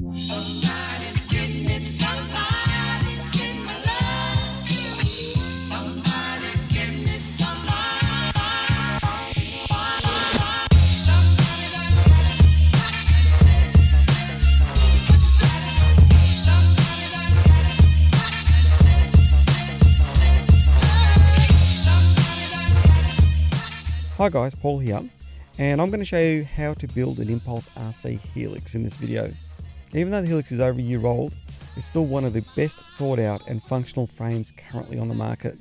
Somebody's getting it, somebody's getting my love. Somebody's getting it, somebody. Somebody done got it. Somebody done got it. Hi guys, Paul here, and I'm going to show you how to build an ImpulseRC Helix in this video. Even though the Helix is over a year old, it's still one of the best thought out and functional frames currently on the market.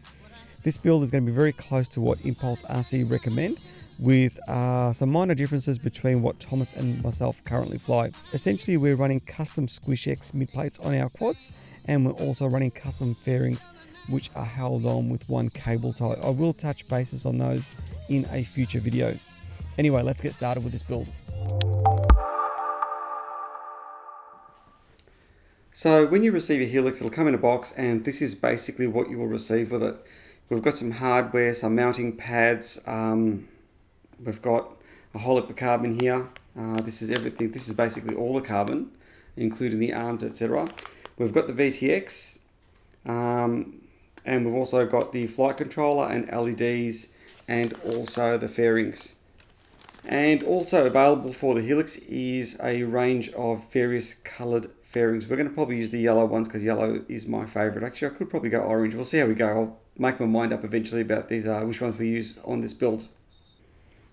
This build is going to be very close to what ImpulseRC recommend, with some minor differences between what Thomas and myself currently fly. Essentially, we're running custom SquishX midplates on our quads, and we're also running custom fairings which are held on with one cable tie. I will touch bases on those in a future video. Anyway, let's get started with this build. So when you receive a Helix, it'll come in a box, and this is basically what you will receive with it. We've got some hardware, some mounting pads, we've got a whole heap of carbon here. This is everything. This is basically all the carbon, including the arms, etc. We've got the VTX, and we've also got the flight controller and LEDs, and also the fairings. And also available for the Helix is a range of various coloured fairings. We're going to probably use the yellow ones because yellow is my favourite. Actually, I could probably go orange. We'll see how we go. I'll make my mind up eventually about these, which ones we use on this build.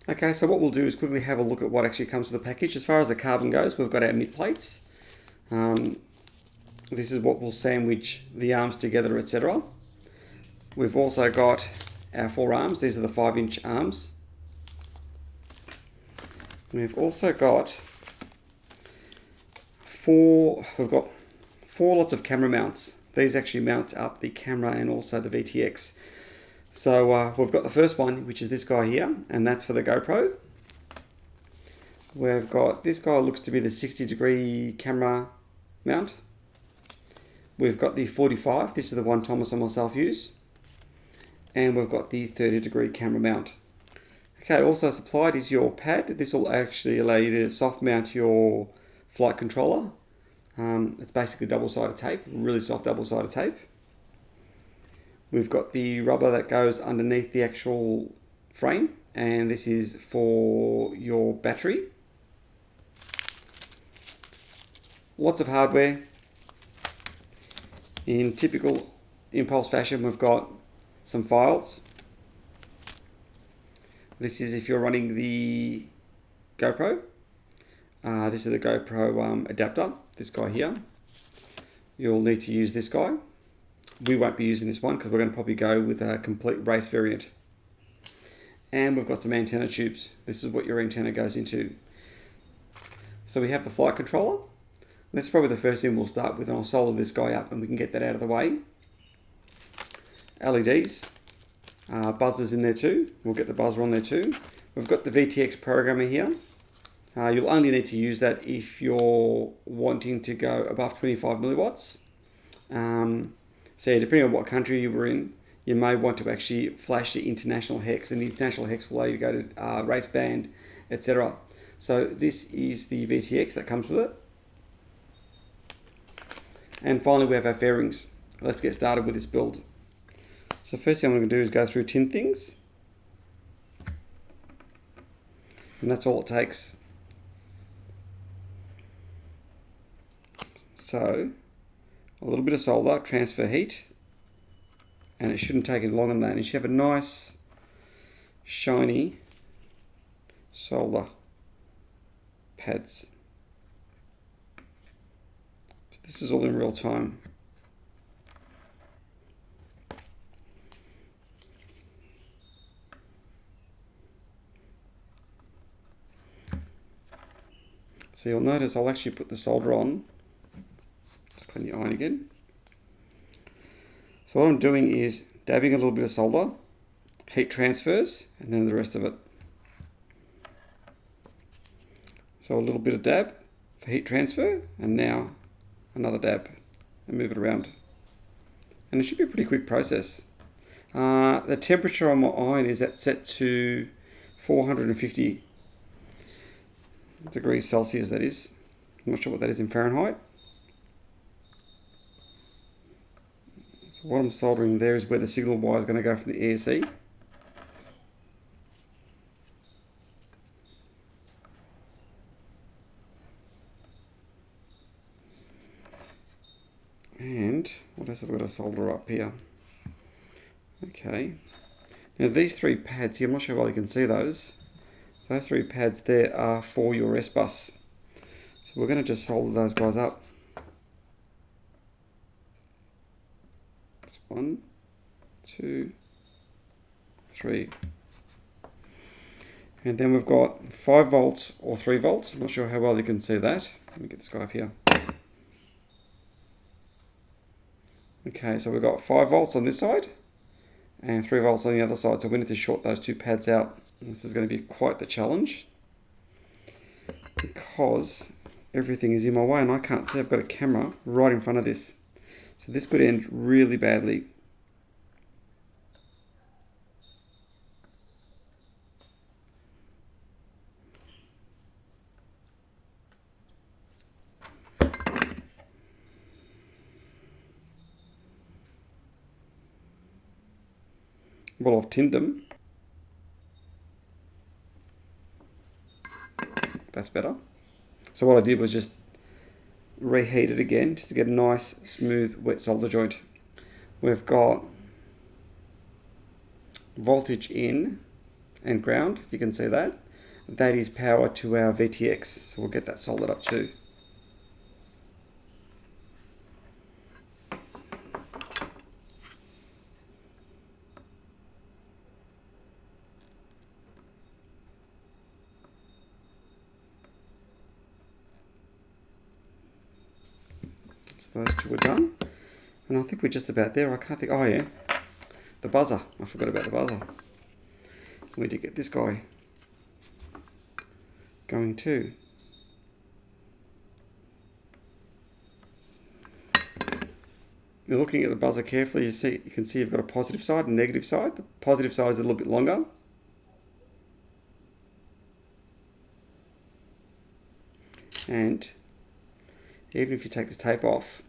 Okay, so what we'll do is quickly have a look at what actually comes with the package. As far as the carbon goes, we've got our mid plates. This is what will sandwich the arms together, etc. We've also got our 4 arms. These are the 5-inch arms. We've also got we've got 4 lots of camera mounts. These actually mount up the camera and also the VTX. So we've got the first one, which is this guy here, and that's for the GoPro. We've got this guy, looks to be the 60-degree camera mount. We've got the 45. This is the one Thomas and myself use. And we've got the 30-degree camera mount. Okay, also supplied is your pad. This will actually allow you to soft mount your flight controller. It's basically double-sided tape, really soft double-sided tape. We've got the rubber that goes underneath the actual frame, and this is for your battery. Lots of hardware. In typical Impulse fashion, we've got some files. This is if you're running the GoPro. This is the GoPro adapter, this guy here. You'll need to use this guy. We won't be using this one because we're going to probably go with a complete race variant. And we've got some antenna tubes. This is what your antenna goes into. So we have the flight controller. This is probably the first thing we'll start with, and I'll solder this guy up and we can get that out of the way. LEDs, buzzers in there too. We'll get the buzzer on there too. We've got the Vtx Programmer here. You'll only need to use that if you're wanting to go above 25 milliwatts. So depending on what country you were in, you may want to actually flash the international hex, and the international hex will allow you to go to race band, etc. So this is the VTX that comes with it. And finally we have our fairings. Let's get started with this build. So first thing I'm going to do is go through 10 things. And that's all it takes. So a little bit of solder, transfer heat, and it shouldn't take any longer than that. And you should have a nice shiny solder pads. So this is all in real time. So you'll notice I'll actually put the solder on. Just clean the iron again. So what I'm doing is dabbing a little bit of solder, heat transfers, and then the rest of it. So a little bit of dab for heat transfer, and now another dab, and move it around. And it should be a pretty quick process. The temperature on my iron is set to 450 degrees Celsius, that is. I'm not sure what that is in Fahrenheit. So what I'm soldering there is where the signal wire is going to go from the ESC. And what else have we got to solder up here? Okay. Now these three pads here, I'm not sure whether you can see those. Those three pads there are for your S bus. So we're going to just solder those guys up. That's 1, 2, 3. And then we've got 5 volts or 3 volts. I'm not sure how well you can see that. Let me get this guy up here. Okay, so we've got 5 volts on this side and 3 volts on the other side. So we need to short those two pads out. And this is going to be quite the challenge because everything is in my way and I can't see. I've got a camera right in front of this. So this could end really badly. Well, I've tinned them. That's better. So what I did was just reheat it again just to get a nice, smooth, wet solder joint. We've got voltage in and ground, if you can see that. That is power to our VTX, so we'll get that soldered up too. So those two are done. And I think we're just about there. I can't think. Oh yeah, the buzzer. I forgot about the buzzer. We need to get this guy going too. You're looking at the buzzer carefully. You can see you've got a positive side and negative side. The positive side is a little bit longer. And even if you take this tape off,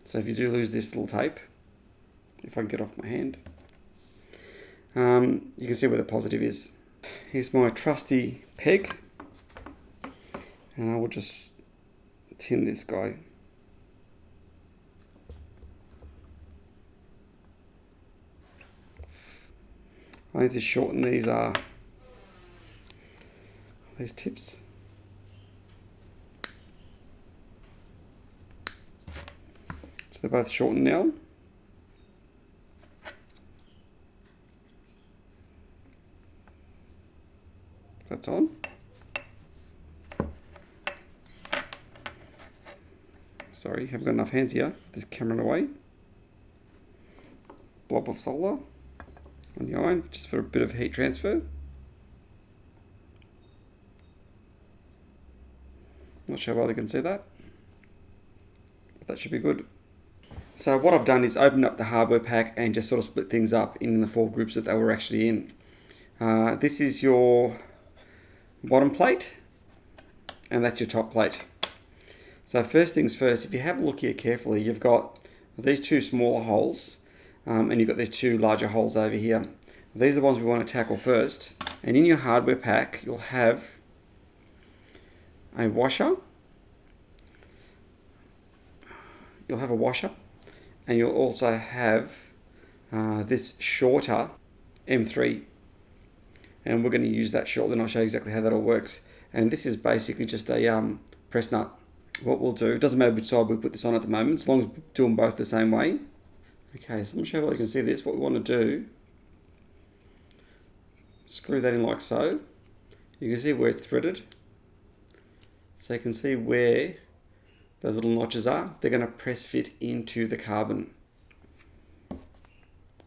so if you do lose this little tape, if I can get off my hand, you can see where the positive is. Here's my trusty peg, and I will just tin this guy. I need to shorten these tips. So they're both shortened now. That's on. Sorry, haven't got enough hands here. Put this camera away. Blob of solder on the iron, just for a bit of heat transfer. Not sure whether you can see that, but that should be good. So what I've done is opened up the hardware pack and just sort of split things up in the 4 groups that they were actually in. This is your bottom plate, and that's your top plate. So first things first, if you have a look here carefully, you've got these 2 smaller holes, and you've got these 2 larger holes over here. These are the ones we want to tackle first. And in your hardware pack, you'll have a washer. You'll have a washer, and you'll also have this shorter M3. And we're going to use that shortly, and I'll show you exactly how that all works. And this is basically just a press nut. What we'll do, it doesn't matter which side we put this on at the moment, as long as we do them both the same way. Okay, so I'm going to show you how you can see this. What we want to do, screw that in like so. You can see where it's threaded. So you can see where those little notches are. They're going to press fit into the carbon.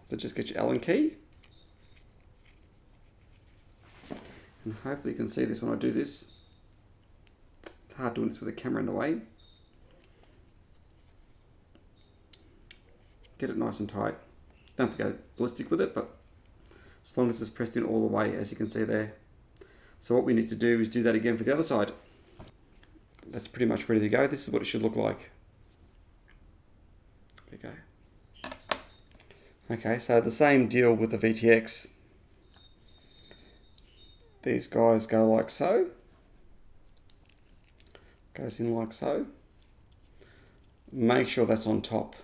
So just get your Allen key. And hopefully you can see this when I do this. It's hard doing this with a camera in the way. Get it nice and tight. Don't have to go ballistic with it, but as long as it's pressed in all the way, as you can see there. So what we need to do is do that again for the other side. that's pretty much ready to go. This is what it should look like. There we go. Okay, so the same deal with the VTX. These guys go like so. Goes in like so. Make sure that's on top.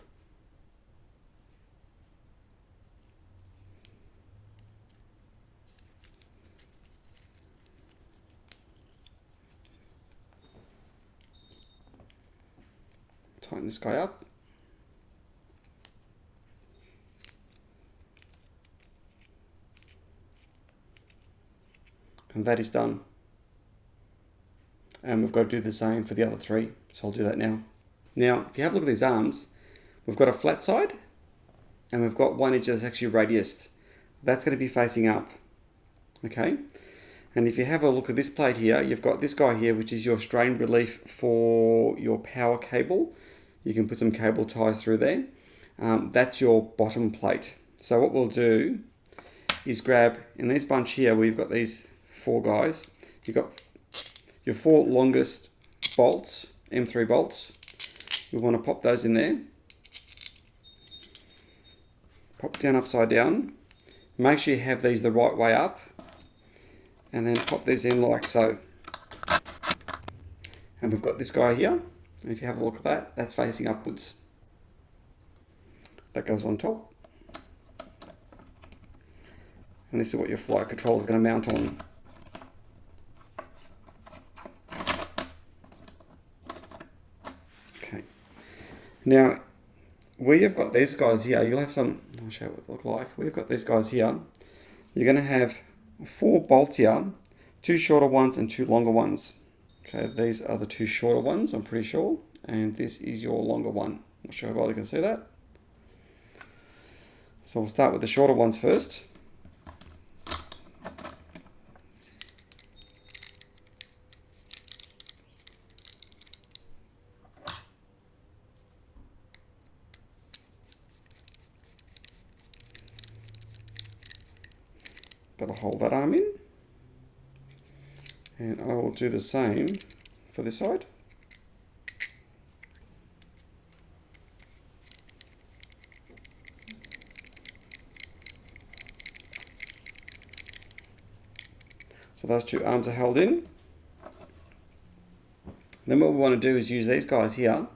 Tighten this guy up. And that is done. And we've got to do the same for the other three. So I'll do that now. Now, if you have a look at these arms, we've got a flat side and we've got one edge that's actually radiused. That's going to be facing up. Okay. And if you have a look at this plate here, you've got this guy here, which is your strain relief for your power cable. You can put some cable ties through there. That's your bottom plate. So what we'll do is grab, in this bunch here, we've got these four guys. You've got your four longest bolts, M3 bolts. We want to pop those in there. Pop down upside down. Make sure you have these the right way up. And then pop these in like so. And we've got this guy here. And if you have a look at that, that's facing upwards. That goes on top. And this is what your flight controller is going to mount on. Okay. Now, where you've got these guys here, you'll have some, I'll show you what they look like. Where you've got these guys here, you're going to have 4 bolts here, 2 shorter ones and 2 longer ones. Okay, these are the 2 shorter ones, I'm pretty sure. And this is your longer one. I'm not sure if you can see that. So we'll start with the shorter ones first. That'll hold that arm in. And I will do the same for this side. So those 2 arms are held in. Then what we want to do is use these guys here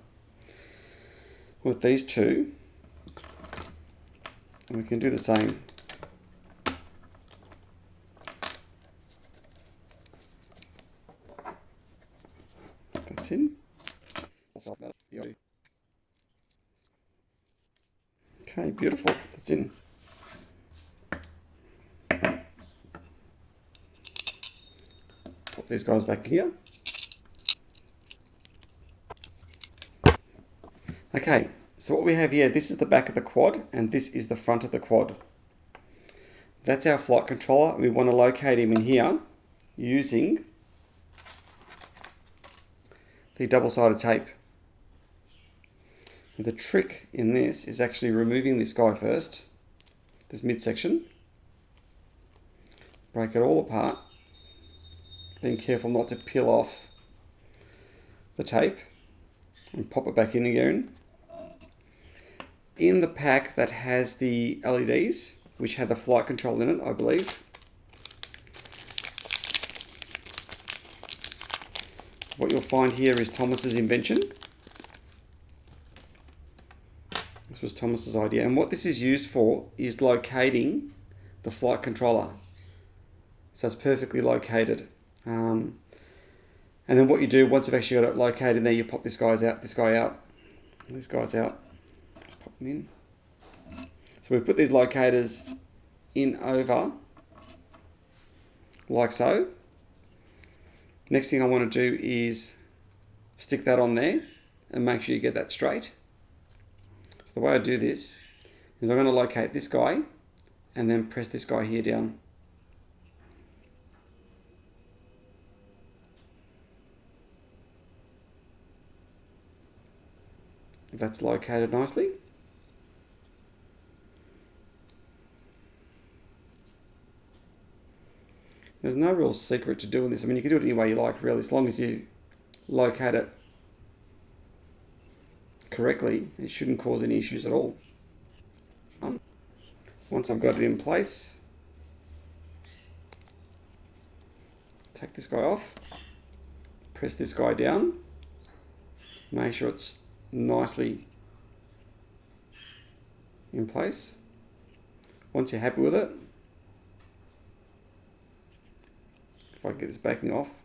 with these 2. And we can do the same. That's in. Okay, beautiful. That's in. Put these guys back here. Okay, so what we have here, this is the back of the quad and this is the front of the quad. That's our flight controller. We want to locate him in here using the double-sided tape. And the trick in this is actually removing this guy first, this midsection. Break it all apart. Being careful not to peel off the tape and pop it back in again. In the pack that has the LEDs, which had the flight control in it, I believe. What you'll find here is Thomas's invention. This was Thomas's idea. And what this is used for is locating the flight controller. So it's perfectly located. And then what you do, once you've actually got it located in there, you pop this guy out, this guy out, these guys out. Let's pop them in. So we put these locators in over, like so. Next thing I want to do is stick that on there and make sure you get that straight. So the way I do this is I'm going to locate this guy and then press this guy here down. That's located nicely. There's no real secret to doing this. I mean, you can do it any way you like, really, as long as you locate it correctly, it shouldn't cause any issues at all. Once I've got it in place, take this guy off, press this guy down, make sure it's nicely in place. Once you're happy with it, if I can get this backing off,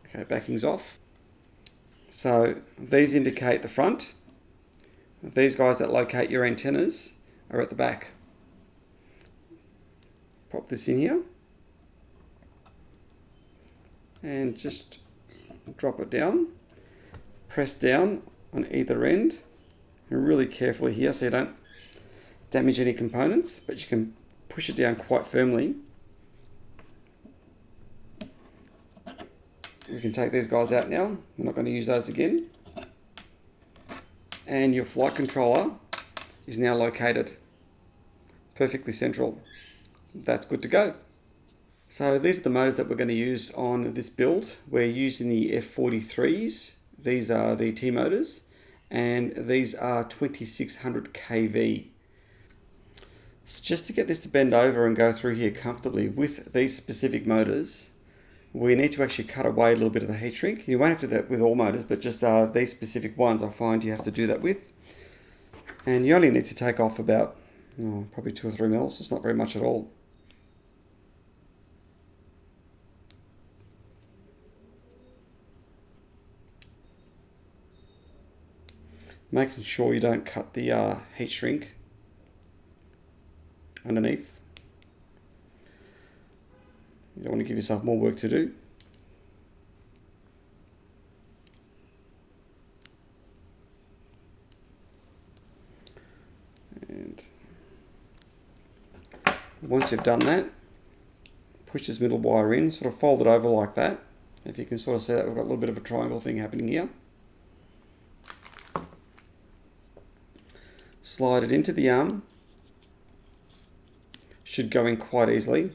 okay, backing's off. So these indicate the front. These guys that locate your antennas are at the back. Pop this in here and just drop it down. Press down on either end and really carefully here so you don't damage any components, but you can push it down quite firmly. We can take these guys out now. We're not going to use those again. And your flight controller is now located perfectly central. That's good to go. So these are the motors that we're going to use on this build. We're using the F43s. These are the T motors, and these are 2600 kV. So just to get this to bend over and go through here comfortably with these specific motors, we need to actually cut away a little bit of the heat shrink. You won't have to do that with all motors, but just these specific ones I find you have to do that with. And you only need to take off about probably 2 or 3 mils. It's not very much at all. Making sure you don't cut the heat shrink underneath. You don't want to give yourself more work to do. And once you've done that, push this middle wire in, sort of fold it over like that. If you can sort of see that, we've got a little bit of a triangle thing happening here. Slide it into the arm. Should go in quite easily.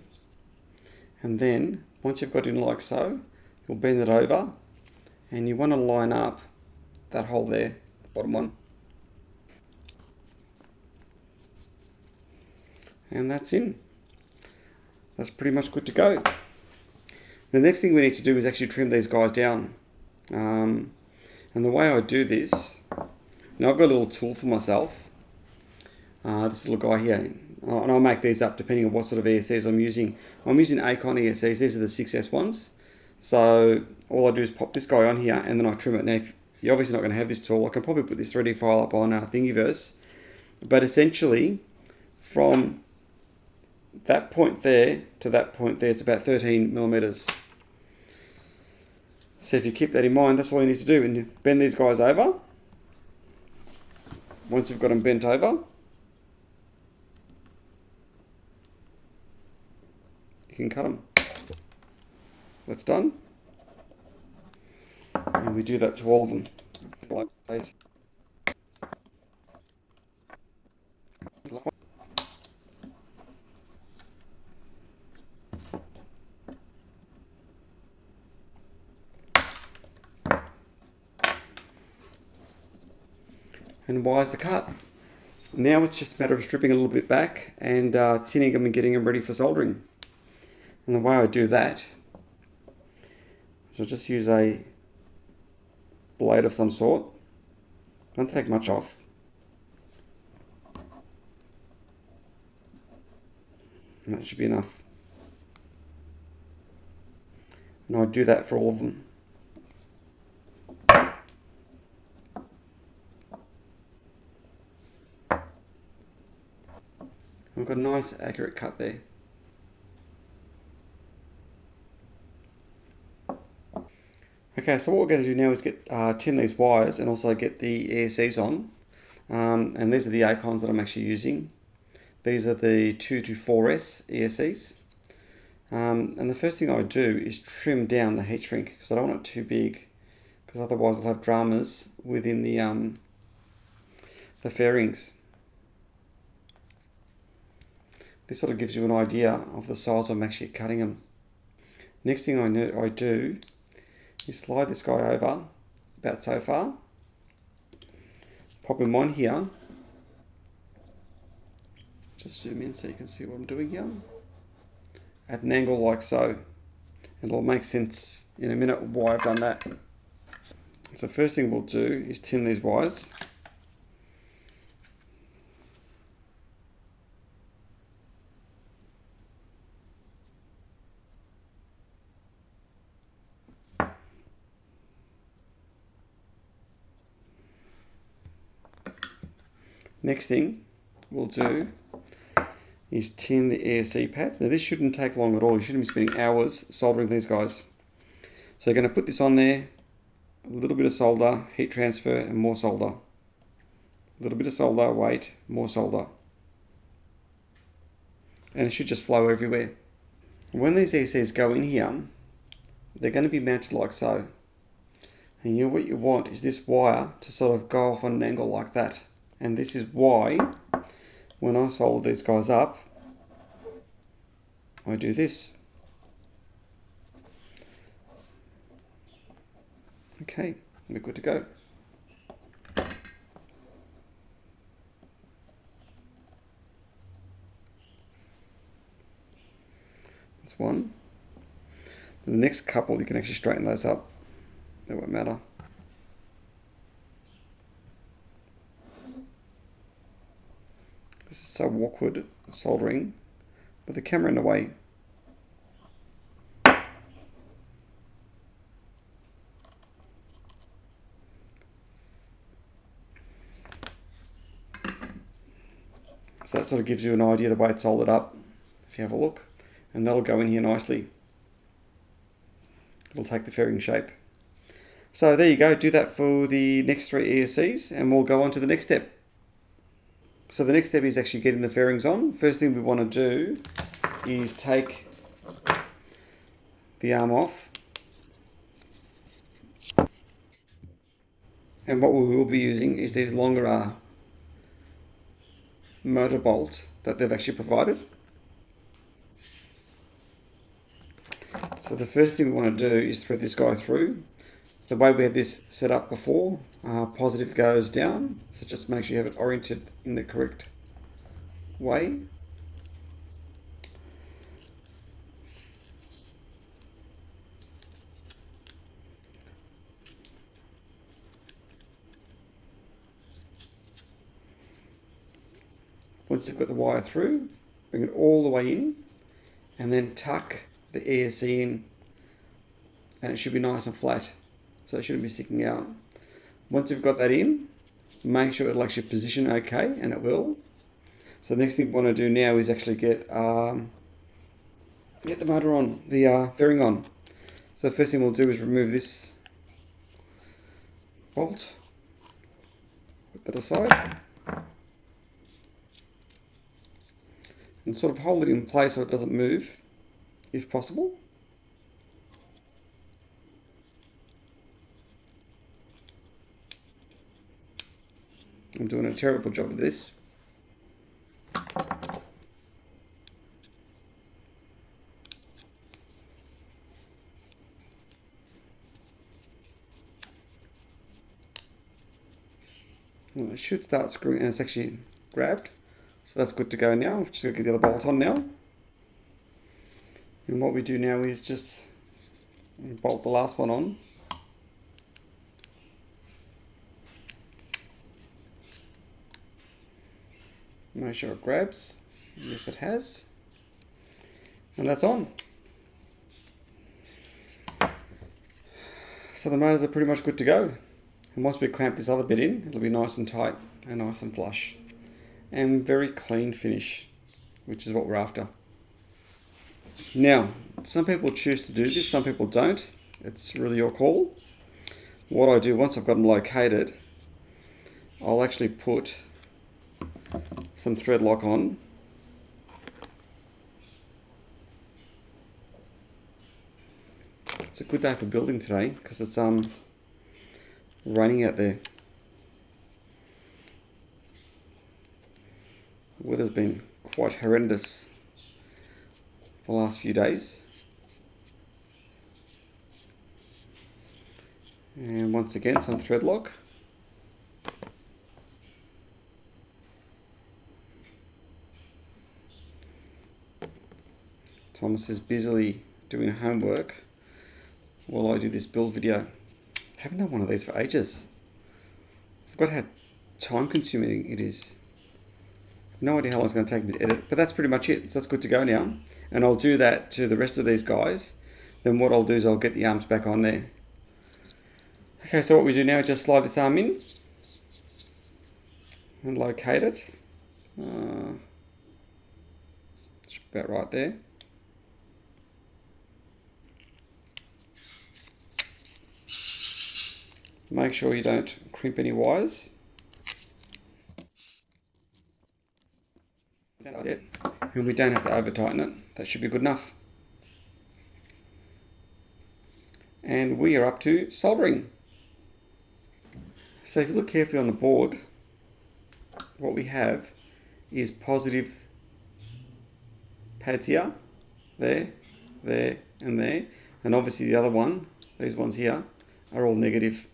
And then, once you've got it in like so, you'll bend it over and you want to line up that hole there, the bottom one. And that's in. That's pretty much good to go. The next thing we need to do is actually trim these guys down. And the way I do this, now I've got a little tool for myself. This little guy here. And I'll make these up depending on what sort of ESCs I'm using. I'm using Acon ESCs, these are the 6S ones. So all I do is pop this guy on here and then I trim it. Now if you're obviously not going to have this tool, I can probably put this 3D file up on Thingiverse. But essentially from that point there to that point there, it's about 13 millimeters. So if you keep that in mind, that's all you need to do. And you bend these guys over. Once you've got them bent over, you can cut them. That's done. And we do that to all of them. And wires are cut. Now it's just a matter of stripping a little bit back and tinning them and getting them ready for soldering. And the way I do that is I'll just use a blade of some sort. Don't take much off. And that should be enough. And I do that for all of them. I've got a nice accurate cut there. Okay, so what we're going to do now is get tin these wires and also get the ESCs on. And these are the Acons that I'm actually using. These are the 2 to 4S ESCs. And the first thing I do is trim down the heat shrink because I don't want it too big, because otherwise we'll have dramas within the fairings. This sort of gives you an idea of the size I'm actually cutting them. Next thing I do You slide this guy over about so far, pop him on here, just zoom in so you can see what I'm doing here, at an angle like so. It'll make sense in a minute why I've done that. So first thing we'll do is tin these wires. Next thing we'll do is tin the ASC pads. Now this shouldn't take long at all. You shouldn't be spending hours soldering these guys. So you're going to put this on there, a little bit of solder, heat transfer and more solder. A little bit of solder, wait, more solder. And it should just flow everywhere. When these ASCs go in here, they're going to be mounted like so. And what you want is this wire to sort of go off on an angle like that. And this is why when I solder these guys up, I do this. Okay, we're good to go. That's one. Then the next couple, you can actually straighten those up. They won't matter. This is so awkward soldering with the camera in the way. So that sort of gives you an idea of the way it's soldered up, if you have a look. And that'll go in here nicely. It'll take the fairing shape. So there you go, do that for the next 3 ESCs and we'll go on to the next step. So the next step is actually getting the fairings on. First thing we want to do is take the arm off. And what we will be using is these longer motor bolts that they've actually provided. So the first thing we want to do is thread this guy through. The way we had this set up before, positive goes down, so just make sure you have it oriented in the correct way. Once you've got the wire through, bring it all the way in and then tuck the ASC in and it should be nice and flat, so it shouldn't be sticking out. Once you've got that in, make sure it'll actually position okay, and it will. So the next thing we want to do now is actually get the motor on, the fairing on. So the first thing we'll do is remove this bolt, put that aside, and sort of hold it in place so it doesn't move, if possible. I'm doing a terrible job of this. Well, it should start screwing, and it's actually grabbed. So that's good to go now. I've just got to get the other bolt on now. And what we do now is just bolt the last one on. Make sure it grabs. Yes, it has. And that's on. So the motors are pretty much good to go. And once we clamp this other bit in, it'll be nice and tight and nice and flush. And very clean finish, which is what we're after. Now, some people choose to do this, some people don't. It's really your call. What I do, once I've got them located, I'll actually put some thread lock on. It's a good day for building today because it's raining out there. The weather's been quite horrendous the last few days. And once again, some thread lock. Thomas is busily doing homework while I do this build video. I haven't done one of these for ages. I forgot how time consuming it is. No idea how long it's going to take me to edit, but that's pretty much it. So that's good to go now. And I'll do that to the rest of these guys. Then what I'll do is I'll get the arms back on there. Okay, so what we do now is just slide this arm in and locate it. It's about right there. Make sure you don't crimp any wires. And we don't have to over tighten it. That should be good enough. And we are up to soldering. So if you look carefully on the board, what we have is positive pads here, there, there, and there. And obviously the other one, these ones here, are all negative.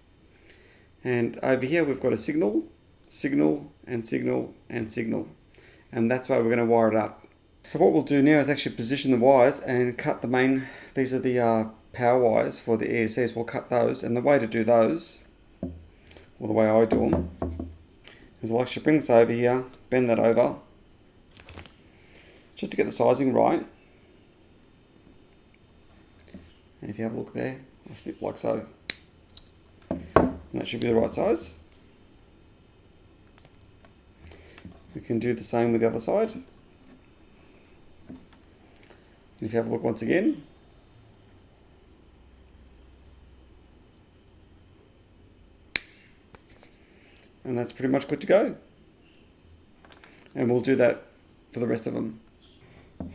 And over here we've got a signal, signal, and signal, and signal. And that's why we're going to wire it up. So what we'll do now is actually position the wires and cut the main, these are the power wires for the ESCs, we'll cut those. And the way to do those, or the way I do them, is I'll actually bring this over here, bend that over, just to get the sizing right. And if you have a look there, I'll snip like so. And that should be the right size. We can do the same with the other side. And if you have a look once again, and that's pretty much good to go. And we'll do that for the rest of them.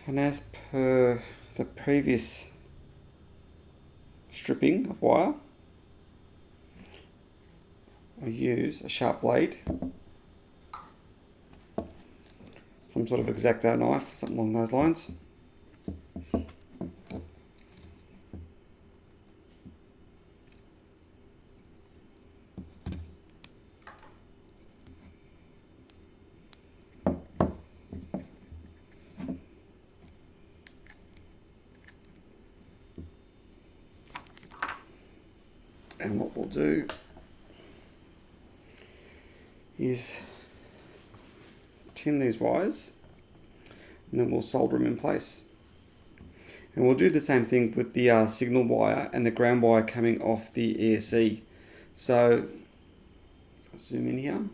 And as per the previous stripping of wire, I use a sharp blade, some sort of X-Acto knife, something along those lines. And what we'll do is tin these wires and then we'll solder them in place. And we'll do the same thing with the signal wire and the ground wire coming off the ESC. So I'll zoom in here.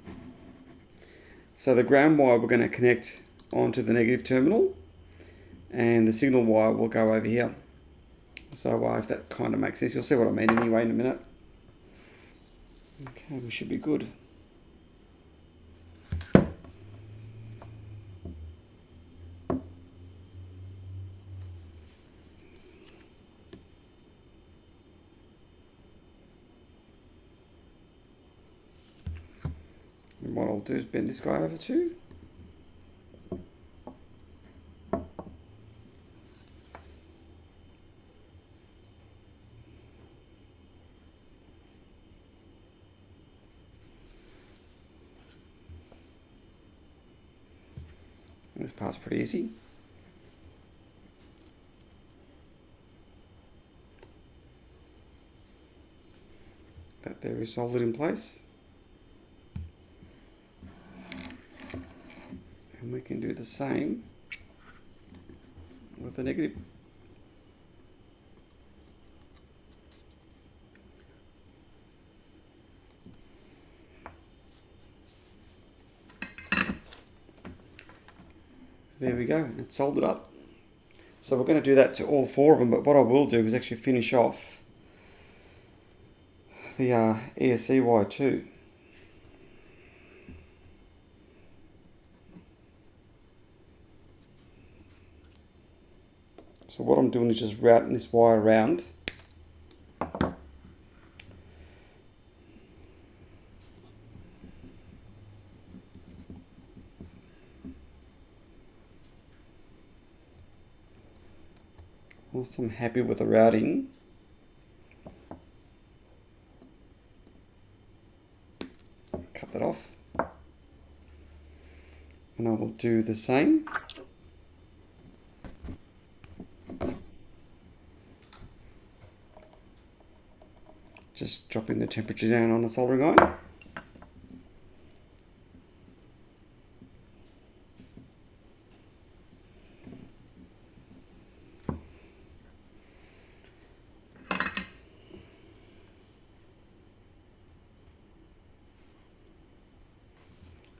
So the ground wire we're going to connect onto the negative terminal and the signal wire will go over here. So if that kind of makes sense, you'll see what I mean anyway in a minute. Okay, we should be good. And what I'll do is bend this guy over too. And this part's pretty easy. That there is soldered in place. And we can do the same with the negative. There we go, it's soldered up. So we're going to do that to all four of them, but what I will do is actually finish off the ESC wire too. So what I'm doing is just routing this wire around. Once I'm happy with the routing, cut that off. And I will do the same. Just dropping the temperature down on the soldering iron.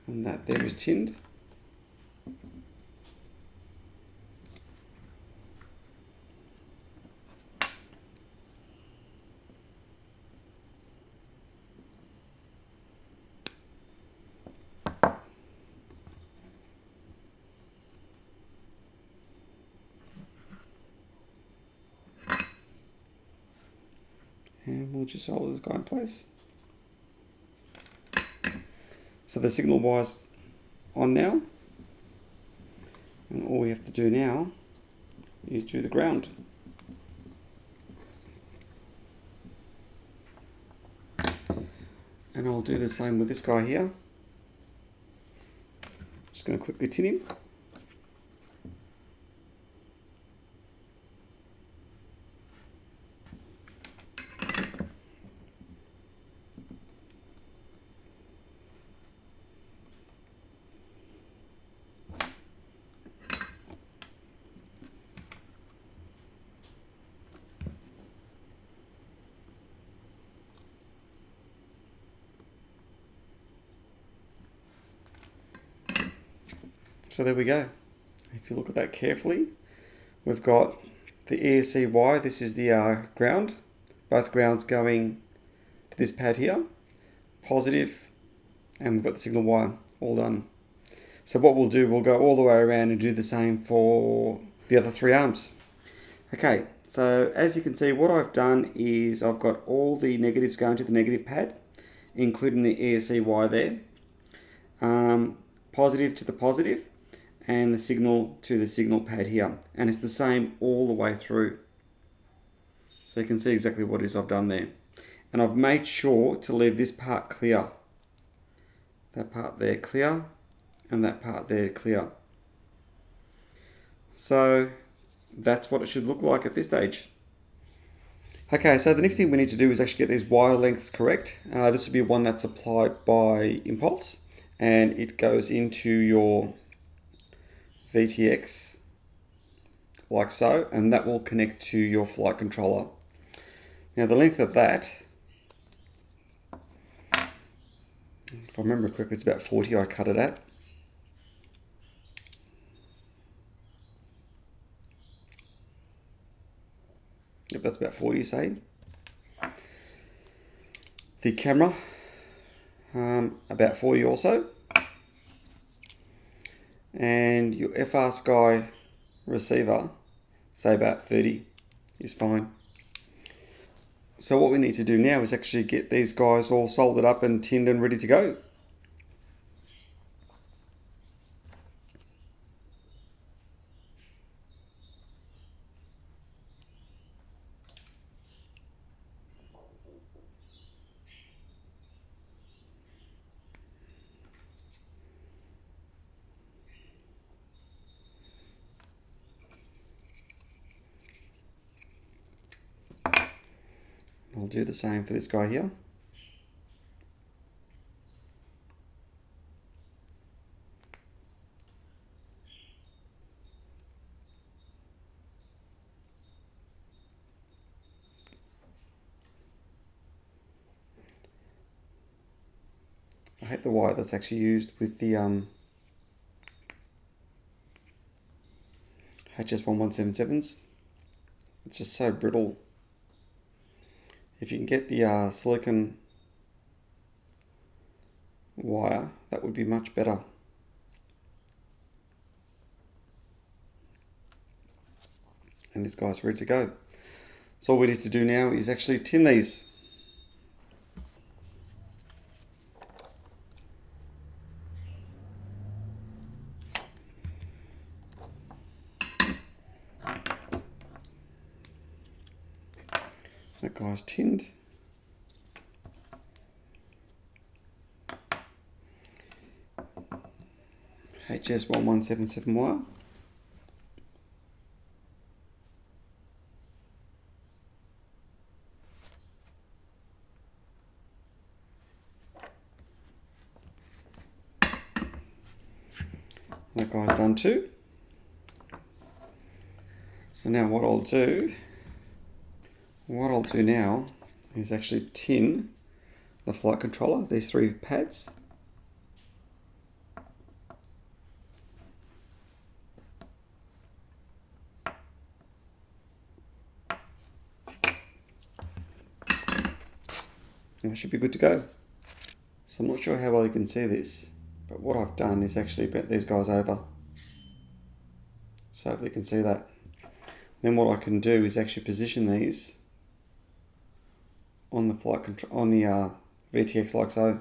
And that there is tinned. And we'll just solder this guy in place. So the signal wire's on now. And all we have to do now is do the ground. And I'll do the same with this guy here. Just going to quickly tin him. So there we go. If you look at that carefully, we've got the ESC wire. This is the ground. Both grounds going to this pad here. Positive, and we've got the signal wire all done. So what we'll do, we'll go all the way around and do the same for the other three arms. Okay, so as you can see, what I've done is I've got all the negatives going to the negative pad, including the ESC wire there. Positive to the positive, and the signal to the signal pad here, and it's the same all the way through. So you can see exactly what it is I've done there, and I've made sure to leave this part clear, that part there clear, and that part there clear. So that's what it should look like at this stage. Okay, so the next thing we need to do is actually get these wire lengths correct. This will be one that's applied by Impulse, and it goes into your Vtx like so, and that will connect to your flight controller. Now the length of that, if I remember correctly, it's about 40 I cut it at. Yep, that's about 40, say. The camera, about 40 also. And your FR Sky receiver, say about 30 is fine. So what we need to do now is actually get these guys all soldered up and tinned and ready to go. I'll do the same for this guy here. I hate the wire that's actually used with the HS1177s. It's just so brittle. If you can get the silicon wire, that would be much better. And this guy's ready to go. So all we need to do now is actually tin these. That guy's tinned. HS1177 wire. That guy's done too. So now what I'll do now is actually tin the flight controller, these 3 pads. And I should be good to go. So I'm not sure how well you can see this, but what I've done is actually bent these guys over. So hopefully you can see that. Then what I can do is actually position these on the flight control, on the VTX like so.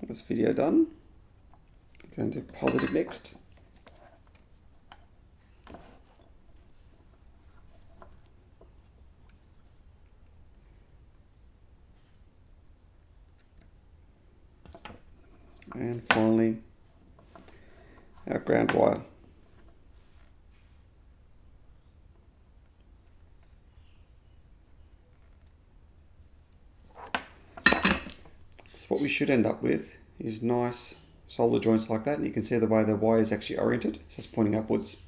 This video done. I'm going to do positive next. And finally, our ground wire. So what we should end up with is nice solder joints like that, and you can see the way the wire is actually oriented, so it's pointing upwards.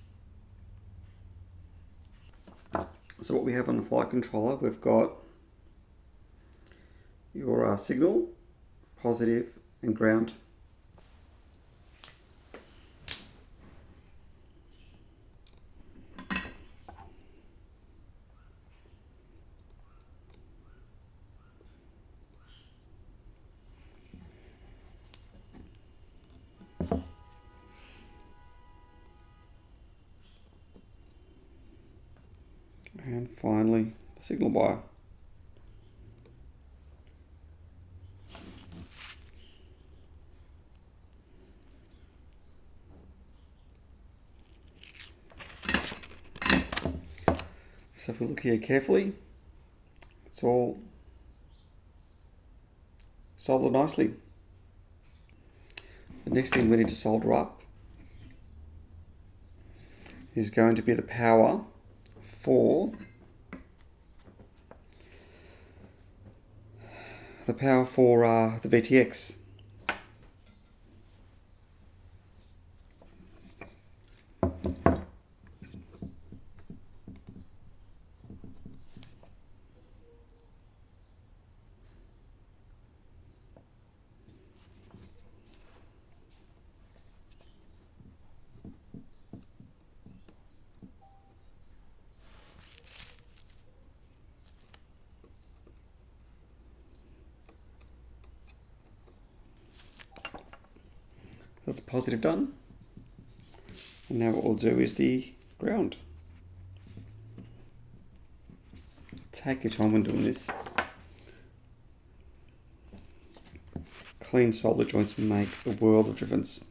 So what we have on the flight controller, we've got your signal, positive and ground. And finally, the signal wire. So if we look here carefully, it's all soldered nicely. The next thing we need to solder up is going to be the power for the VTX. That's positive done. And now what we'll do is the ground. Take your time when doing this. Clean solder joints make a world of difference.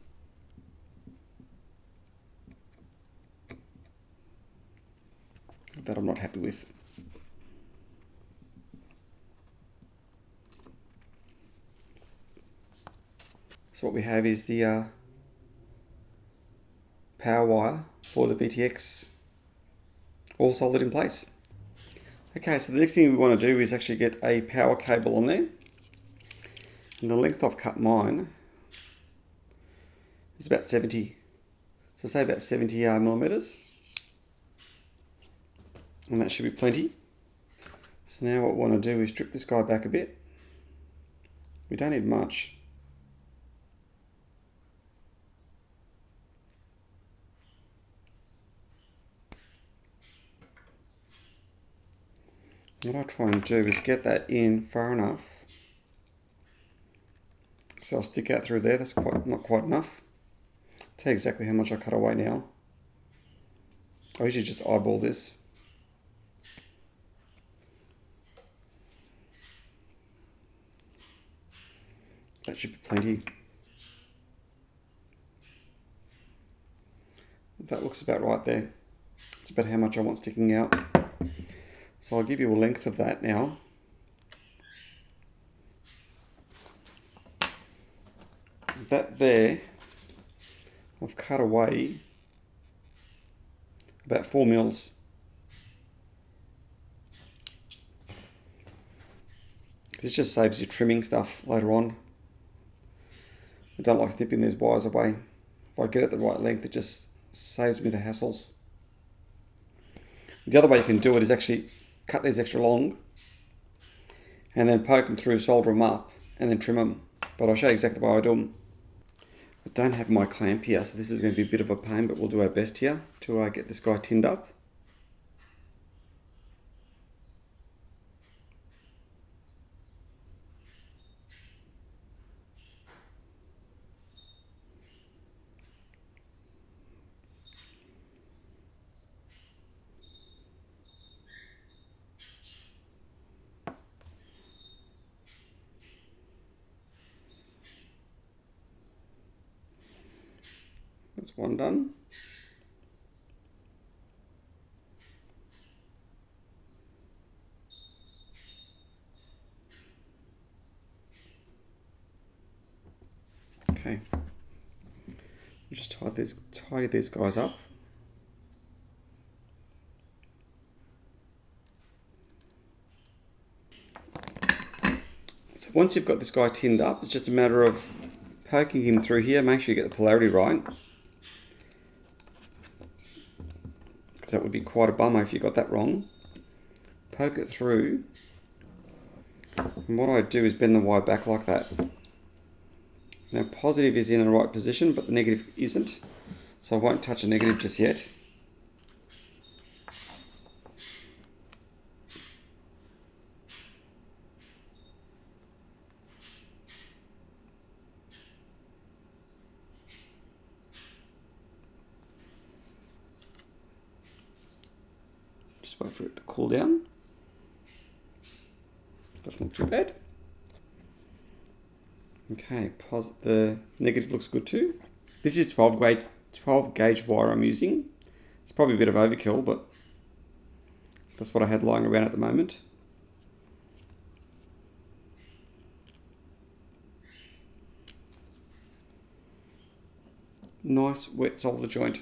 That I'm not happy with. So what we have is the power wire for the VTX all soldered in place. Okay, so the next thing we want to do is actually get a power cable on there. And the length I've cut mine is about 70. So say about 70 millimeters. And that should be plenty. So now what we want to do is strip this guy back a bit. We don't need much. What I try and do is get that in far enough so I'll stick out through there. That's not quite enough. I'll tell you exactly how much I cut away now. I usually just eyeball this. That should be plenty. That looks about right there. It's about how much I want sticking out. So I'll give you a length of that now. That there, I've cut away about 4 mils. This just saves you trimming stuff later on. I don't like snipping these wires away. If I get it the right length, it just saves me the hassles. The other way you can do it is actually cut these extra long and then poke them through, solder them up, and then trim them. But I'll show you exactly the way I do them. I don't have my clamp here, so this is going to be a bit of a pain, but we'll do our best here to get this guy tinned up. That's one done. Okay. Just tidy these guys up. So once you've got this guy tinned up, it's just a matter of poking him through here. Make sure you get the polarity right, because that would be quite a bummer if you got that wrong. Poke it through, and what I do is bend the wire back like that. Now positive is in the right position, but the negative isn't, so I won't touch a negative just yet. Just wait for it to cool down. Doesn't look too bad. Okay, the negative looks good too. This is 12 gauge wire I'm using. It's probably a bit of overkill, but that's what I had lying around at the moment. Nice wet solder joint.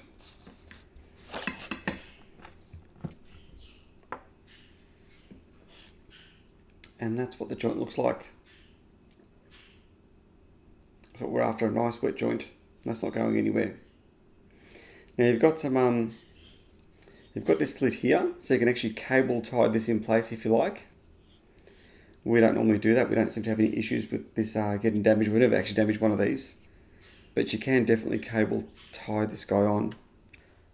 And that's what the joint looks like. So we're after a nice wet joint. That's not going anywhere. Now you've got some, you've got this slit here, so you can actually cable tie this in place if you like. We don't normally do that. We don't seem to have any issues with this getting damaged. We've never actually damaged one of these, but you can definitely cable tie this guy on.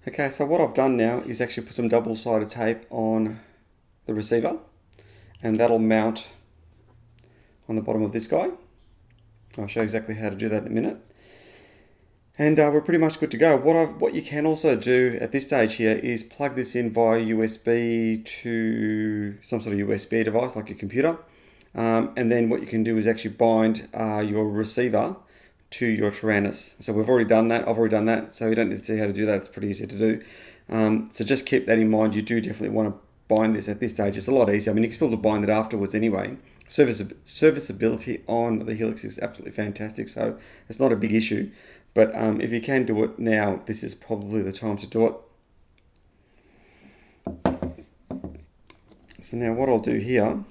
Okay, so what I've done now is actually put some double-sided tape on the receiver, and that'll mount on the bottom of this guy. I'll show you exactly how to do that in a minute. And we're pretty much good to go. What you can also do at this stage here is plug this in via USB to some sort of USB device like your computer. And then what you can do is actually bind your receiver to your Tyrannus. So we've already done that. I've already done that. So you don't need to see how to do that. It's pretty easy to do. So just keep that in mind. You do definitely want to bind this at this stage. It's a lot easier. I mean, you can still bind it afterwards anyway. Serviceability on the Helix is absolutely fantastic, so it's not a big issue. But if you can do it now, this is probably the time to do it. So now what I'll do here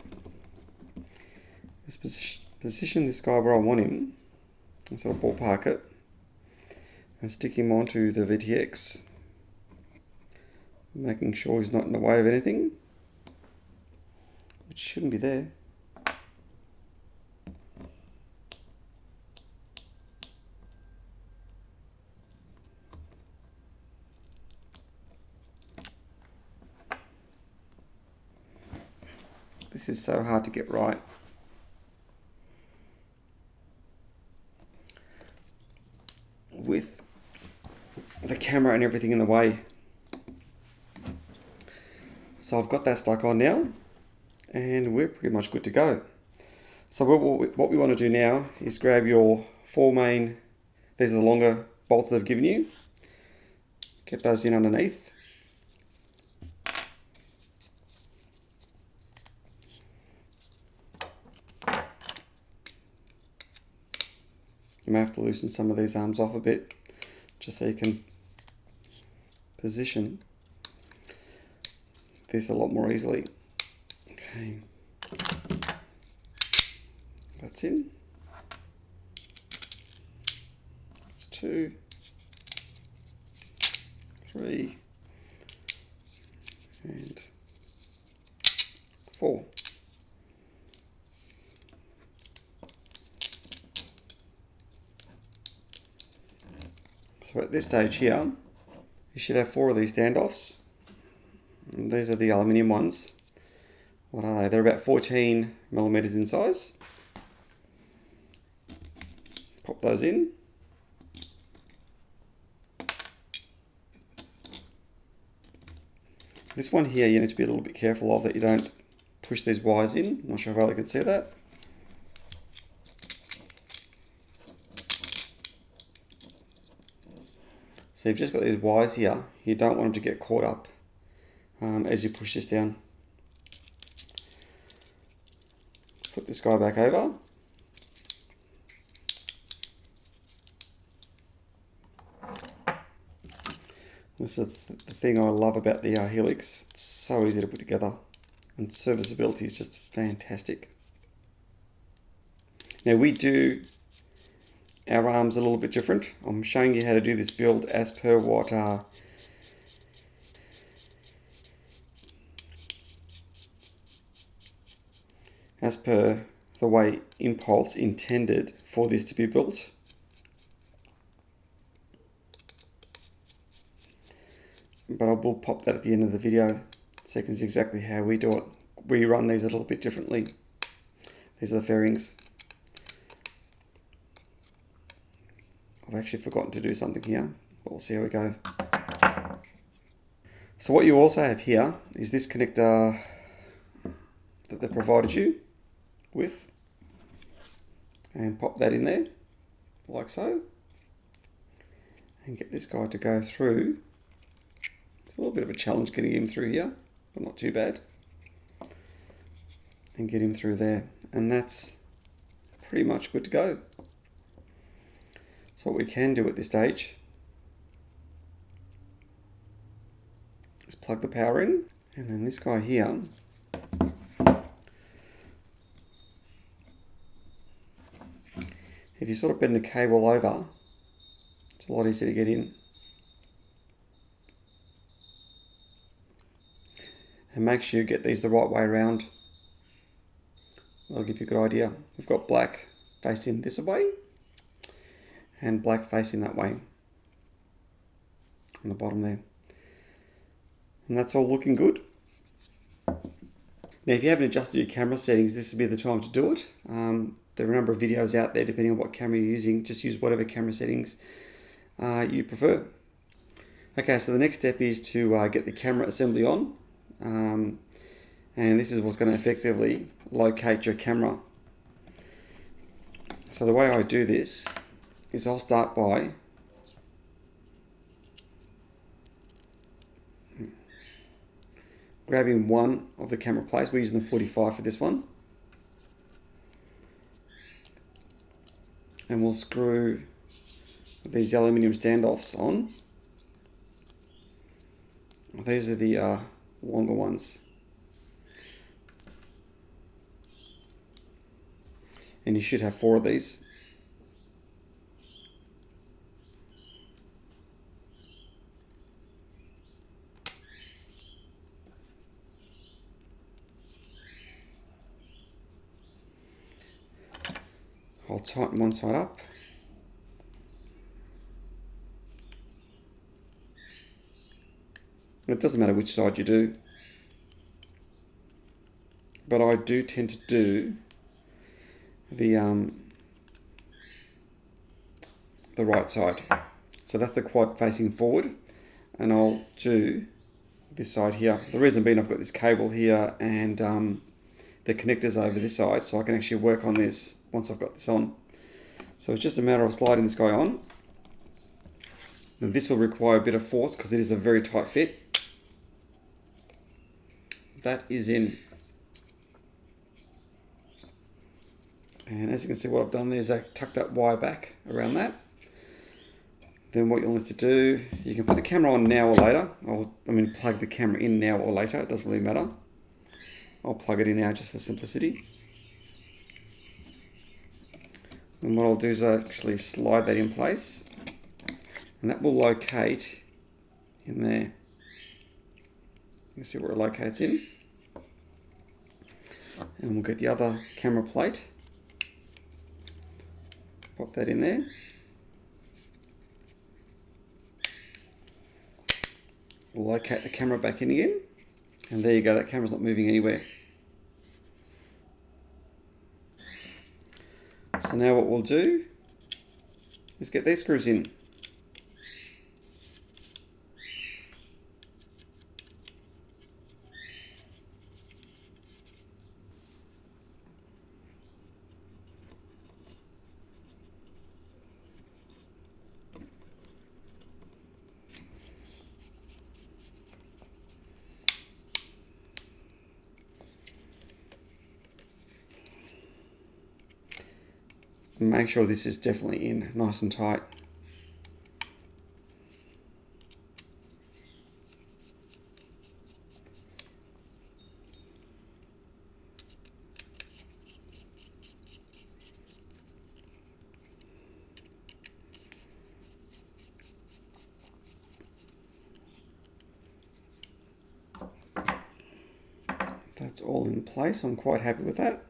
is position this guy where I want him, and sort of ballpark it, and stick him onto the VTX, making sure he's not in the way of anything, which shouldn't be there. This is so hard to get right. With the camera and everything in the way. So I've got that stuck on now, and we're pretty much good to go. So what we want to do now is grab your 4 main, these are the longer bolts that I've given you, get those in underneath. You may have to loosen some of these arms off a bit, just so you can position this a lot more easily. Okay, that's in. That's 2, 3, and 4. So at this stage here, you should have 4 of these standoffs. And these are the aluminium ones. What are they? They're about 14 millimeters in size. Pop those in. This one here you need to be a little bit careful of, that you don't push these wires in. I'm not sure if I can see that. So you've just got these wires here. You don't want them to get caught up as you push this down. Flip this guy back over. This is the thing I love about the Helix. It's so easy to put together, and serviceability is just fantastic. Now we do our arms a little bit different. I'm showing you how to do this build as per what as per the way Impulse intended for this to be built. But I will pop that at the end of the video so you can see exactly how we do it. We run these a little bit differently. These are the fairings. I've actually forgotten to do something here, but we'll see how we go. So what you also have here is this connector that they provided you with, and pop that in there like so, and get this guy to go through. It's a little bit of a challenge getting him through here, but not too bad, and get him through there, and that's pretty much good to go. So what we can do at this stage is plug the power in, and then this guy here, if you sort of bend the cable over, it's a lot easier to get in. And make sure you get these the right way around. That'll give you a good idea. We've got black facing this way, and black facing that way on the bottom there, and that's all looking good. Now if you haven't adjusted your camera settings, this would be the time to do it. There are a number of videos out there depending on what camera you're using. Just use whatever camera settings you prefer. Okay, so the next step is to get the camera assembly on, and this is what's going to effectively locate your camera. So the way I do this is I'll start by grabbing one of the camera plates. We're using the 45 for this one, and we'll screw these aluminium standoffs on. These are the longer ones, and you should have 4 of these. I'll tighten one side up. It doesn't matter which side you do, but I do tend to do the right side. So that's the quad facing forward, and I'll do this side here. The reason being, I've got this cable here and the connectors over this side, so I can actually work on this once I've got this on. So it's just a matter of sliding this guy on. Now this will require a bit of force because it is a very tight fit. That is in. And as you can see, what I've done there is I tucked that wire back around that. Then what you'll need to do, you can put the camera on now or later. Plug the camera in now or later, it doesn't really matter. I'll plug it in now just for simplicity. And what I'll do is actually slide that in place, and that will locate in there. You can see where it locates in. And we'll get the other camera plate. Pop that in there. We'll locate the camera back in again. And there you go, that camera's not moving anywhere. So now what we'll do is get these screws in. Make sure this is definitely in, nice and tight. That's all in place. I'm quite happy with that.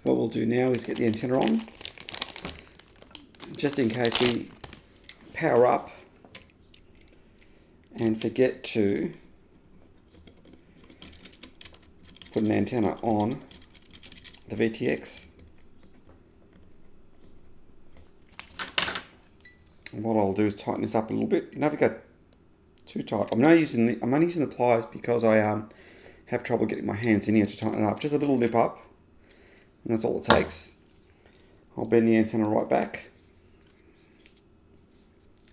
What we'll do now is get the antenna on, just in case we power up and forget to put an antenna on the VTX. And what I'll do is tighten this up a little bit. You don't have to go too tight. I'm only using the pliers because I have trouble getting my hands in here to tighten it up. Just a little lip up, and that's all it takes. I'll bend the antenna right back.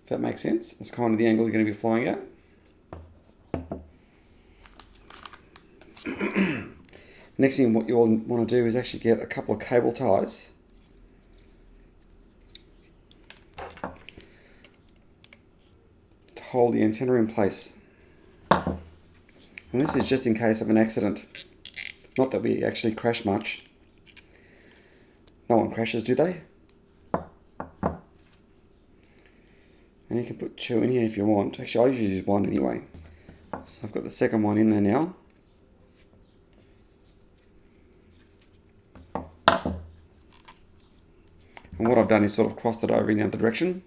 If that makes sense. That's kind of the angle you're going to be flying at. Next thing what you'll want to do is actually get a couple of cable ties. To hold the antenna in place. And this is just in case of an accident. Not that we actually crash much. No one crashes, do they? And you can put two in here if you want. Actually, I usually use one anyway. So I've got the second one in there now. And what I've done is sort of crossed it over in the other direction.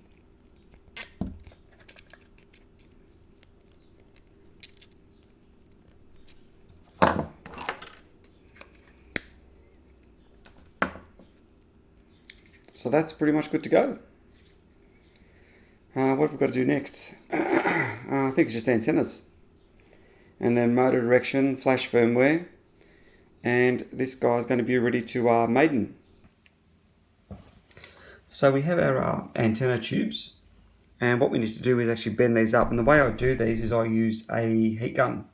So that's pretty much good to go. What have we got to do next? I think it's just antennas. And then motor direction, flash firmware. And this guy's going to be ready to maiden. So we have our antenna tubes. And what we need to do is actually bend these up. And the way I do these is I use a heat gun.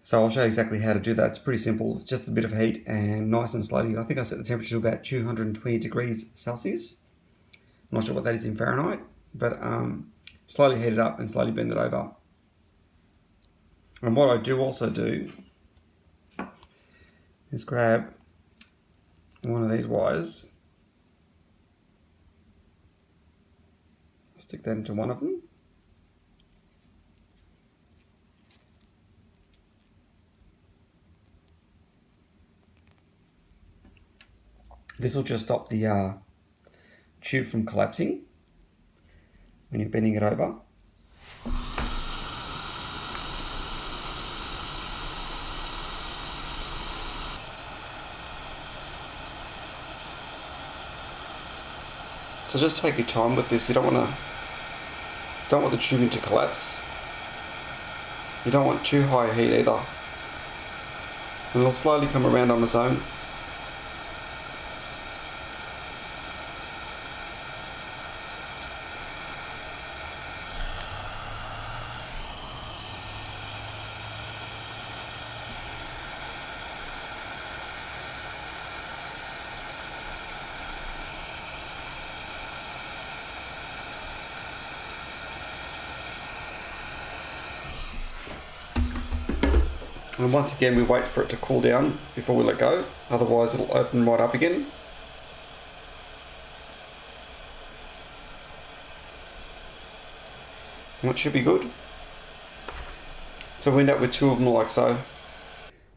So I'll show you exactly how to do that. It's pretty simple. It's just a bit of heat and nice and slowly. I think I set the temperature to about 220 degrees Celsius. I'm not sure what that is in Fahrenheit, but slowly heat it up and slowly bend it over. And what I do also do is grab one of these wires, stick that into one of them. This will just stop the tube from collapsing when you're bending it over. So just take your time with this. You don't want the tubing to collapse. You don't want too high a heat either. And it'll slowly come around on its own. And once again, we wait for it to cool down before we let go, otherwise it'll open right up again. And it should be good. So we end up with two of them like so.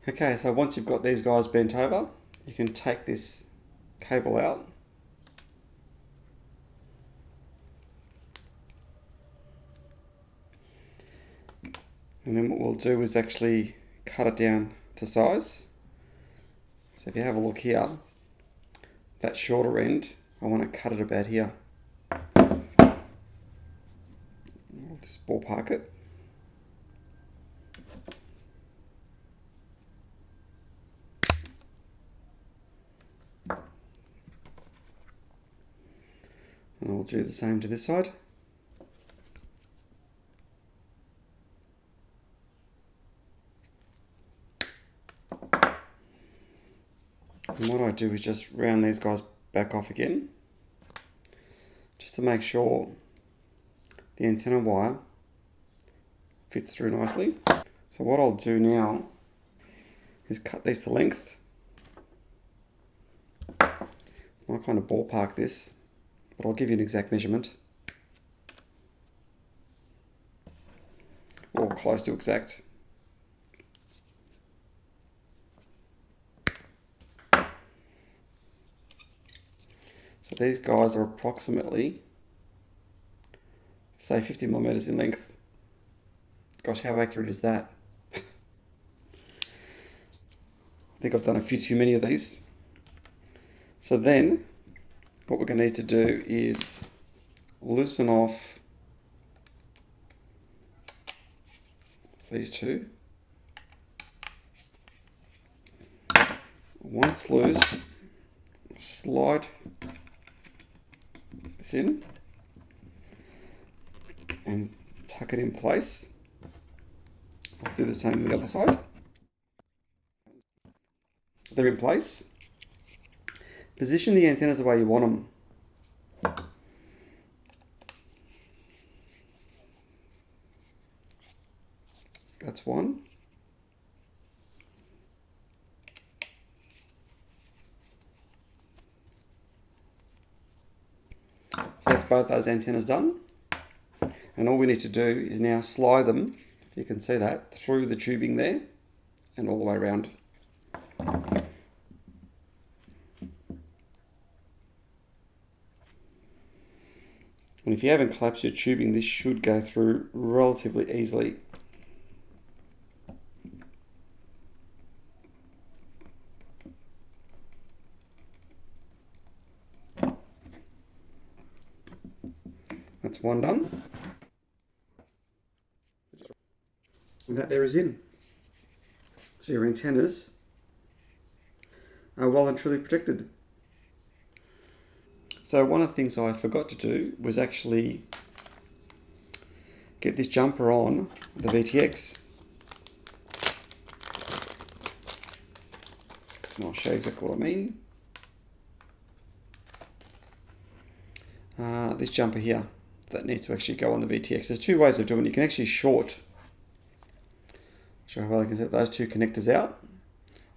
Okay, so once you've got these guys bent over, you can take this cable out. And then what we'll do is actually cut it down to size. So if you have a look here, that shorter end, I want to cut it about here. I'll just ballpark it. And I'll do the same to this side. And what I do is just round these guys back off again, just to make sure the antenna wire fits through nicely. So what I'll do now is cut these to length. I'll kind of ballpark this, but I'll give you an exact measurement, or close to exact. So these guys are approximately, say, 50 millimeters in length. Gosh, how accurate is that? I think I've done a few too many of these. So then, what we're going to need to do is loosen off these two. Once loose, slide this in and tuck it in place. I'll do the same on the other side. They're in place. Position the antennas the way you want them. That's one. So that's both those antennas done. And all we need to do is now slide them, if you can see that, through the tubing there and all the way around. And if you haven't collapsed your tubing, this should go through relatively easily. That's one done. And that there is in. So your antennas are well and truly protected. So one of the things I forgot to do was actually get this jumper on the VTX. And I'll show you exactly what I mean. This jumper here that needs to actually go on the VTX. There's two ways of doing it. You can actually short, show how well I can set those two connectors out,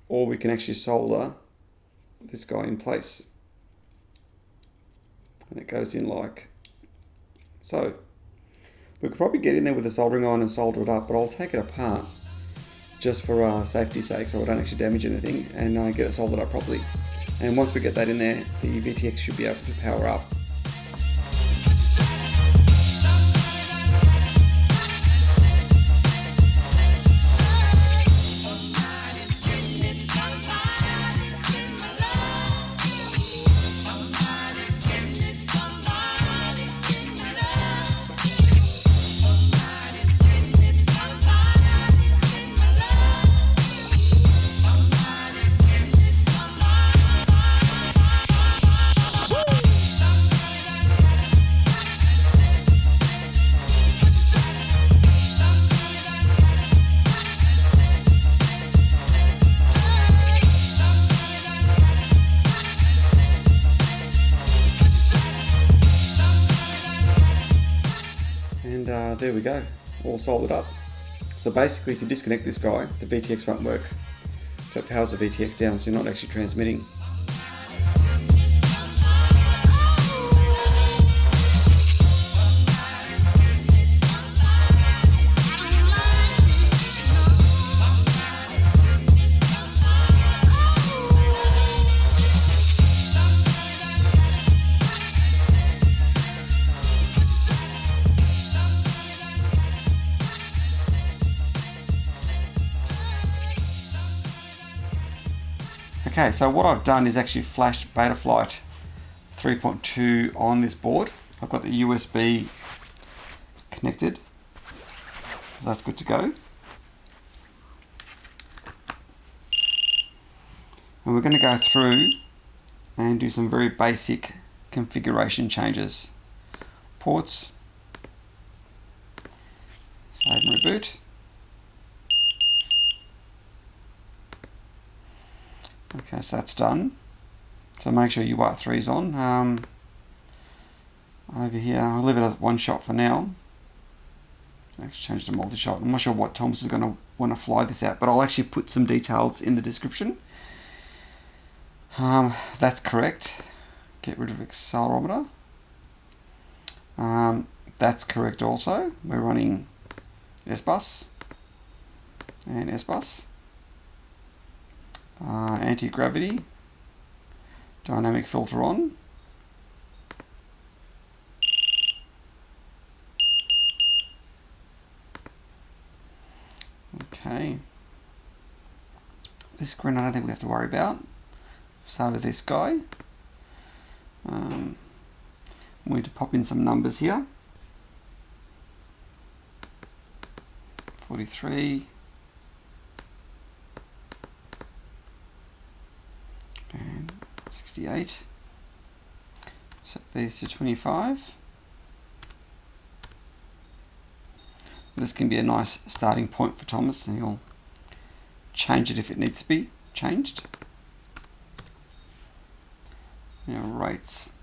or we can actually solder this guy in place. And it goes in like so. We could probably get in there with a soldering iron and solder it up, but I'll take it apart just for safety's sake, so I don't actually damage anything, and get it soldered up properly. And once we get that in there, the VTX should be able to power up. There we go, all soldered up. So basically, if you disconnect this guy, the VTX won't work. So it powers the VTX down, so you're not actually transmitting. Okay, so what I've done is actually flashed Betaflight 3.2 on this board. I've got the USB connected, so that's good to go. And we're going to go through and do some very basic configuration changes. Ports, save and reboot. Okay, so that's done. So make sure UART3 is on. Over here, I'll leave it as one shot for now. Let's change to multi-shot. I'm not sure what Thomas is going to want to fly this out, but I'll actually put some details in the description. That's correct. Get rid of accelerometer. That's correct also. We're running S-bus and S-bus. Anti-gravity, dynamic filter on. Okay. This screen I don't think we have to worry about. So this guy. We need to pop in some numbers here. 43. And 68. Set these to 25. This can be a nice starting point for Thomas, and he'll change it if it needs to be changed. Now rates.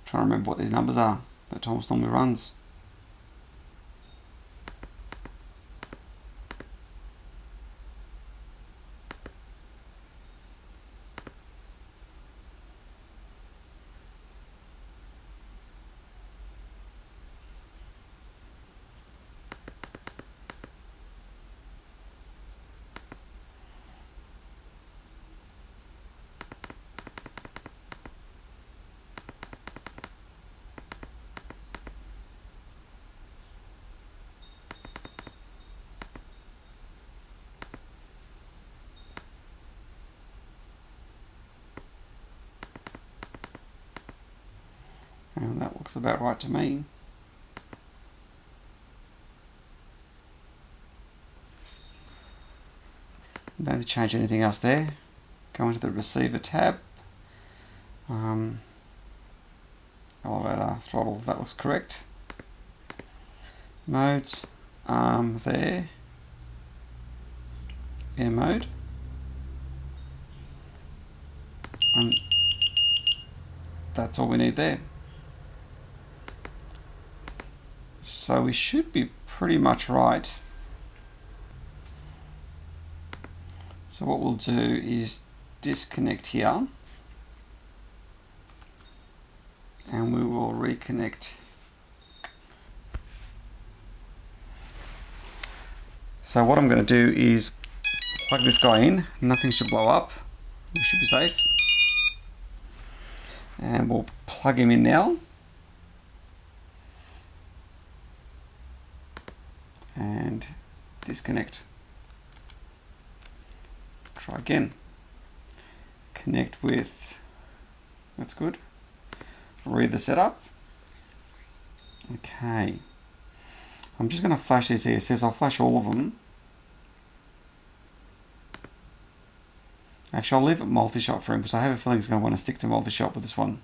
Trying to remember what these numbers are that Thomas normally runs. And that looks about right to me. Don't need to change anything else there. Go into the receiver tab. Elevator throttle, that looks correct. Modes, there. Air mode. And that's all we need there. So we should be pretty much right. So what we'll do is disconnect here, and we will reconnect. So what I'm going to do is plug this guy in. Nothing should blow up. We should be safe. And we'll plug him in now. And disconnect. Try again. Connect with, that's good. Read the setup. Okay. I'm just going to flash these ESCs. I'll flash all of them. Actually, I'll leave it multi-shot for him because I have a feeling he's going to want to stick to multi-shot with this one.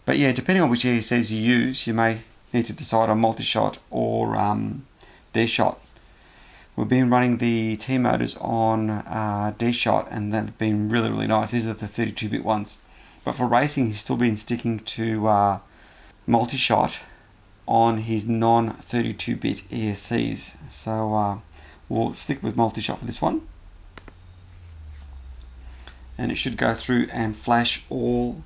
But yeah, depending on which ESCs you use, you may need to decide on multi-shot or D-shot. We've been running the T-motors on D-shot, and they've been really, really nice. These are the 32-bit ones. But for racing, he's still been sticking to multi-shot on his non-32-bit ESCs. So we'll stick with multi-shot for this one. And it should go through and flash all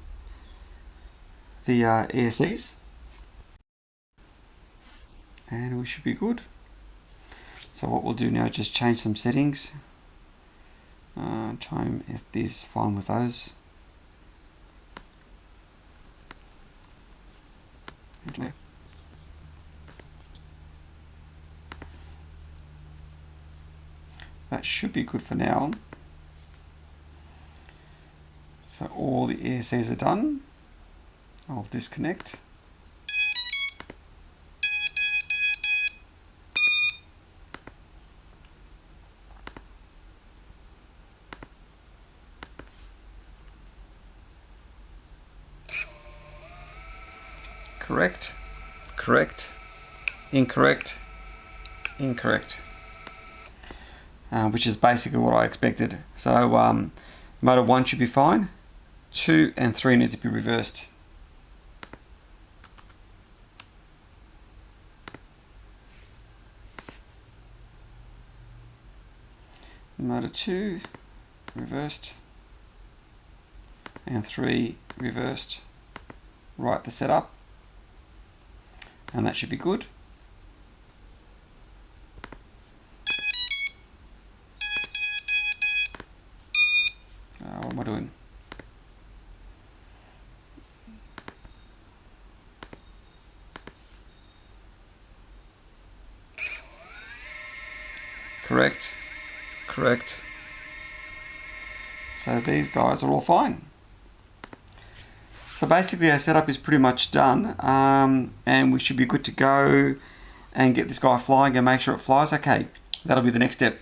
the ESCs. And we should be good. So what we'll do now is just change some settings. Time FD is fine with those. Okay. That should be good for now. So all the ESCs are done. I'll disconnect. Correct, correct, incorrect, incorrect. Which is basically what I expected. So motor 1 should be fine. 2 and 3 need to be reversed. Motor 2 reversed and 3 reversed. Right the setup, and that should be good. What am I doing? Correct, correct. So these guys are all fine. So basically our setup is pretty much done, and we should be good to go and get this guy flying and make sure it flies okay. That'll be the next step.